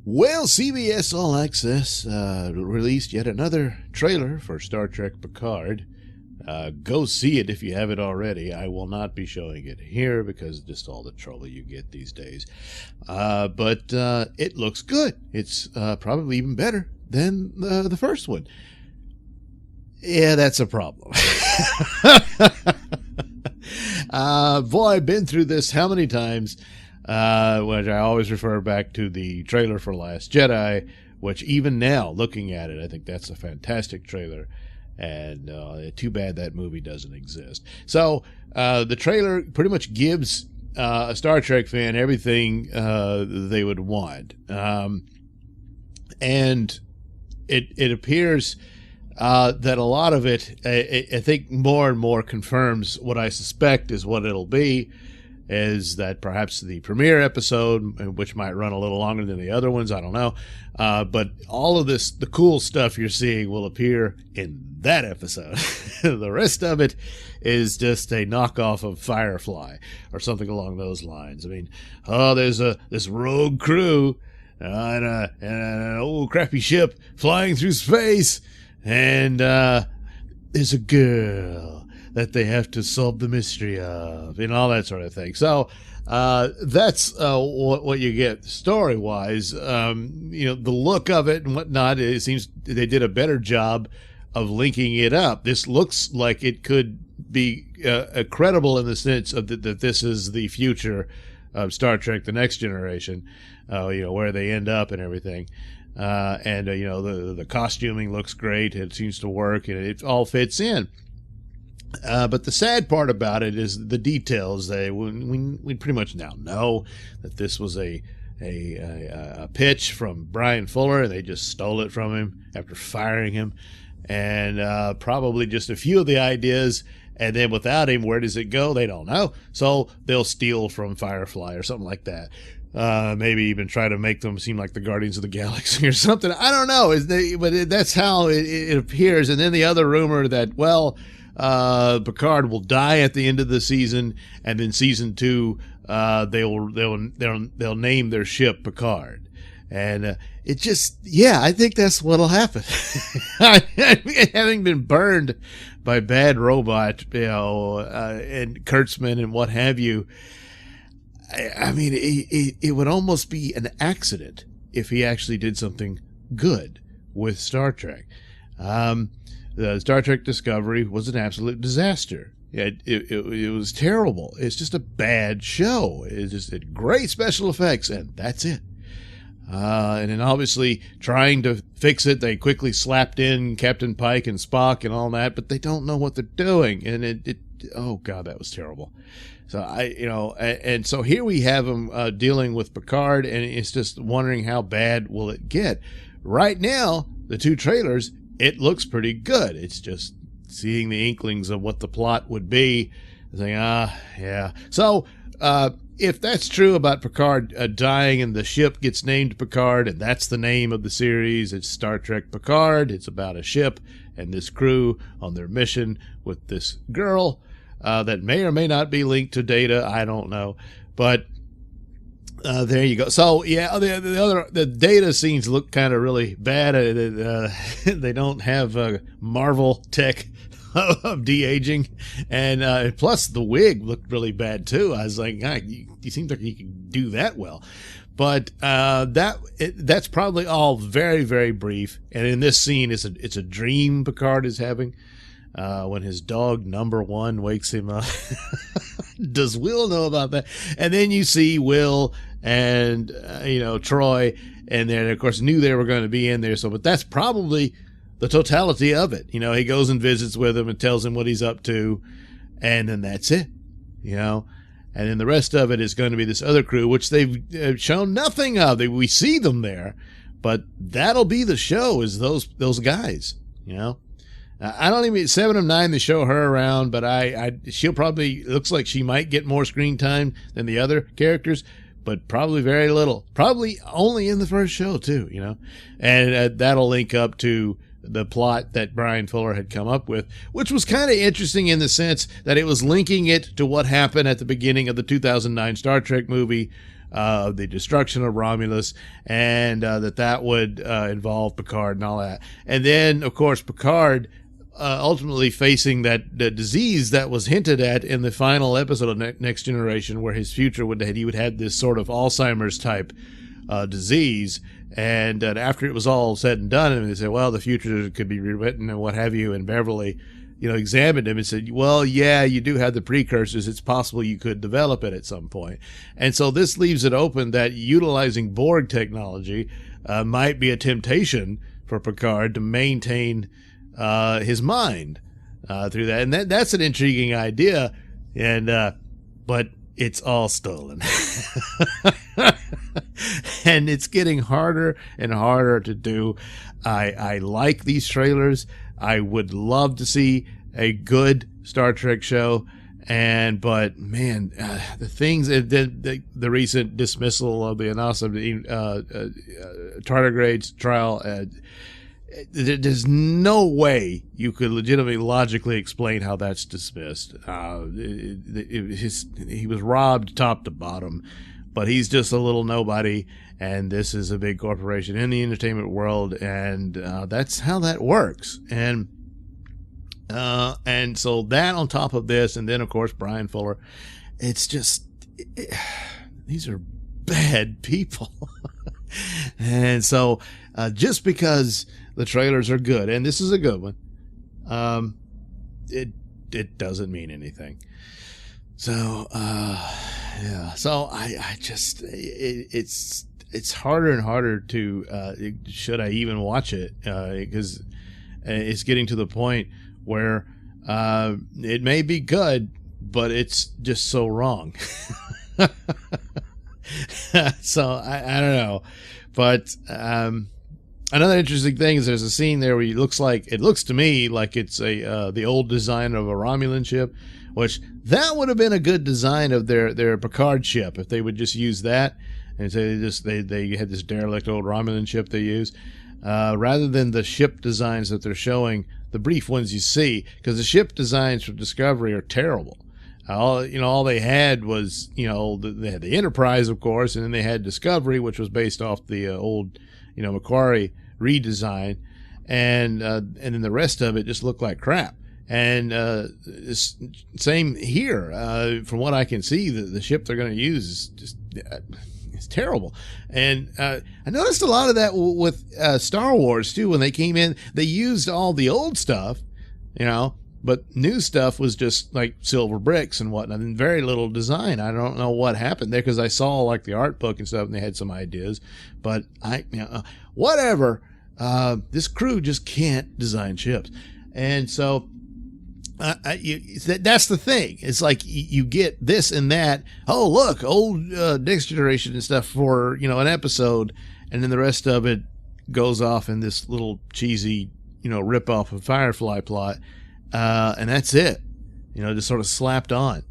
Well, CBS All Access released yet another trailer for Star Trek Picard. Go see it if you haven't already. I will not be showing it here because of just all the trouble you get these days. But it looks good. It's probably even better than the first one. Yeah, that's a problem. Boy, I've been through this how many times? Which I always refer back to the trailer for Last Jedi, which even now, looking at it, I think that's a fantastic trailer. And too bad that movie doesn't exist. So the trailer pretty much gives a Star Trek fan everything they would want. And it appears that a lot of it, I think more and more confirms what I suspect is what it'll be, is that perhaps the premiere episode, which might run a little longer than the other ones, I don't know, but all of this, the cool stuff you're seeing, will appear in that episode. The rest of it is just a knockoff of Firefly or something along those lines. I mean, there's this rogue crew and an old crappy ship flying through space, and there's a girl that they have to solve the mystery of, and all that sort of thing. So that's what you get story-wise. The look of it and whatnot, it seems they did a better job of linking it up. This looks like it could be credible in the sense of that this is the future of Star Trek: The Next Generation, where they end up and everything. The costuming looks great. It seems to work, and it all fits in. But the sad part about it is the details. We pretty much now know that this was a pitch from Brian Fuller, and they just stole it from him after firing him, and probably just a few of the ideas. And then without him, where does it go? They don't know. So they'll steal from Firefly or something like that. Maybe even try to make them seem like the Guardians of the Galaxy or something. I don't know. But that's how it appears. And then the other rumor that, Picard will die at the end of the season, and then season 2, they'll name their ship Picard, and it just, I think that's what'll happen. Having been burned by bad robot, and Kurtzman and what have you, I mean, it would almost be an accident if he actually did something good with Star Trek. Star Trek Discovery was an absolute disaster. It was terrible. It's just a bad show. It's just great special effects, and that's it. And then obviously trying to fix it, they quickly slapped in Captain Pike and Spock and all that, but they don't know what they're doing. And oh God, that was terrible. So and so here we have them dealing with Picard, and it's just wondering how bad will it get. Right now, the two trailers, it looks pretty good. It's just seeing the inklings of what the plot would be, saying, yeah. So, if that's true about Picard dying and the ship gets named Picard, and that's the name of the series, it's Star Trek Picard. It's about a ship and this crew on their mission with this girl that may or may not be linked to Data. I don't know. But there you go. So the Data scenes look kind of really bad. They don't have Marvel tech of de-aging, and plus the wig looked really bad too. I was like, God, you seem like you can do that well, but that's probably all very, very brief. And in this scene, it's a dream Picard is having when his dog number one wakes him up. Does Will know about that? And then you see Will and Troy, and then of course knew they were going to be in there. So, but that's probably the totality of it. He goes and visits with him and tells him what he's up to, and then that's it. And then the rest of it is going to be this other crew, which they've shown nothing of. We see them there, but that'll be the show, is those guys. I don't even 7 of 9. They show her around, but she'll probably, looks like she might get more screen time than the other characters, but probably very little. Probably only in the first show too, and that'll link up to the plot that Brian Fuller had come up with, which was kind of interesting in the sense that it was linking it to what happened at the beginning of the 2009 Star Trek movie the destruction of Romulus, and that would involve Picard and all that. And then, of course, Picard ultimately facing that disease that was hinted at in the final episode of Next Generation, where his future he would have this sort of Alzheimer's type disease. And after it was all said and done, and they said, well, the future could be rewritten and what have you, and Beverly, examined him and said, well, yeah, you do have the precursors. It's possible you could develop it at some point. And so this leaves it open that utilizing Borg technology might be a temptation for Picard to maintain his mind through that. And that's an intriguing idea, and but it's all stolen. And it's getting harder and harder to do. I like these trailers. I would love to see a good Star Trek show, but man, the things, the recent dismissal of the Anasa tardigrades trial, there's no way you could legitimately logically explain how that's dismissed. He was robbed top to bottom, but he's just a little nobody, and this is a big corporation in the entertainment world, and that's how that works. And so that on top of this, and then of course Brian Fuller, it's just these are bad people. And so just because the trailers are good, and this is a good one, it doesn't mean anything. So yeah, so I just it's harder and harder to should I even watch it, because it's getting to the point where it may be good, but it's just so wrong. So I don't know, but another interesting thing is there's a scene there where it looks to me like it's the old design of a Romulan ship, which that would have been a good design of their Picard ship if they would just use that and say they had this derelict old Romulan ship they use, rather than the ship designs that they're showing, the brief ones you see, because the ship designs from Discovery are terrible. All they had was, they had the Enterprise, of course, and then they had Discovery, which was based off the old, Macquarie redesign, and then the rest of it just looked like crap. And same here. From what I can see, the ship they're going to use is just it's terrible. And I noticed a lot of that with Star Wars too. When they came in, they used all the old stuff, but new stuff was just like silver bricks and whatnot, and very little design. I don't know what happened there, because I saw like the art book and stuff, and they had some ideas. But whatever. This crew just can't design ships, and so that's the thing. It's like you get this and that. Oh, look, old Next Generation and stuff for an episode, and then the rest of it goes off in this little cheesy rip off of Firefly plot. And that's it, just sort of slapped on,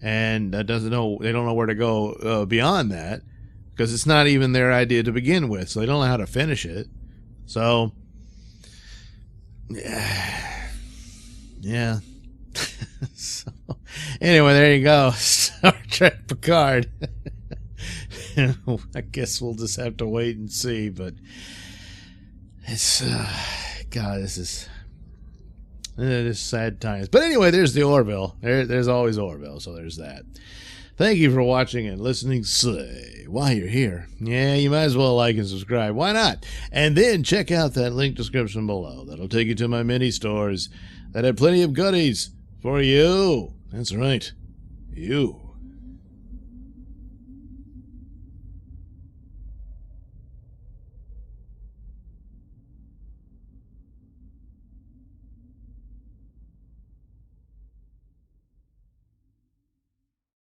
and they don't know where to go beyond that, because it's not even their idea to begin with, so they don't know how to finish it. So yeah. So anyway, there you go. Star Trek Picard. I guess we'll just have to wait and see, but it's God, this is sad times. But anyway, there's the Orville. There's always Orville, so there's that. Thank you for watching and listening. Say, while you're here, you might as well like and subscribe. Why not? And then check out that link description below. That'll take you to my mini stores that have plenty of goodies for you. That's right, you.